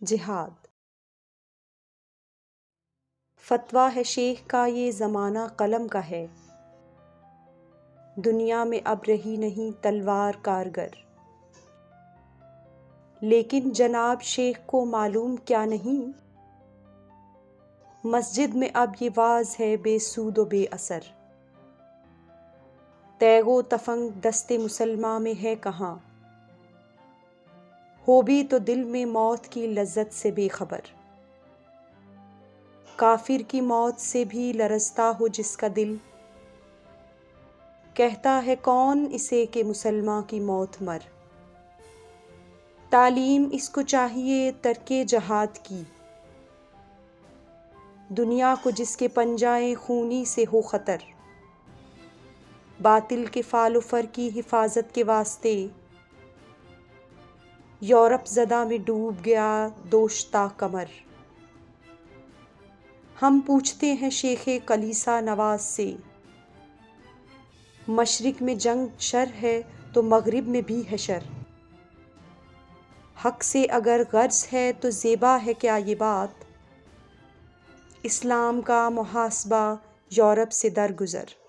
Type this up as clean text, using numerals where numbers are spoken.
جہاد۔ فتویٰ ہے شیخ کا یہ زمانہ قلم کا ہے، دنیا میں اب رہی نہیں تلوار کارگر۔ لیکن جناب شیخ کو معلوم کیا نہیں، مسجد میں اب یہ واز ہے بے سود و بے اثر۔ تیغ و تفنگ دست مسلماں میں ہے کہاں، ہو بھی تو دل میں موت کی لذت سے بے خبر۔ کافر کی موت سے بھی لرزتا ہو جس کا دل، کہتا ہے کون اسے کہ مسلماں کی موت مر۔ تعلیم اس کو چاہیے ترک جہاد کی، دنیا کو جس کے پنجائے خونی سے ہو خطر۔ باطل کے فال و فر کی حفاظت کے واسطے، یورپ زدہ میں ڈوب گیا دوش تا کمر۔ ہم پوچھتے ہیں شیخ کلیسا نواز سے، مشرق میں جنگ شر ہے تو مغرب میں بھی ہے شر۔ حق سے اگر غرض ہے تو زیبا ہے کیا یہ بات، اسلام کا محاسبہ یورپ سے درگزر۔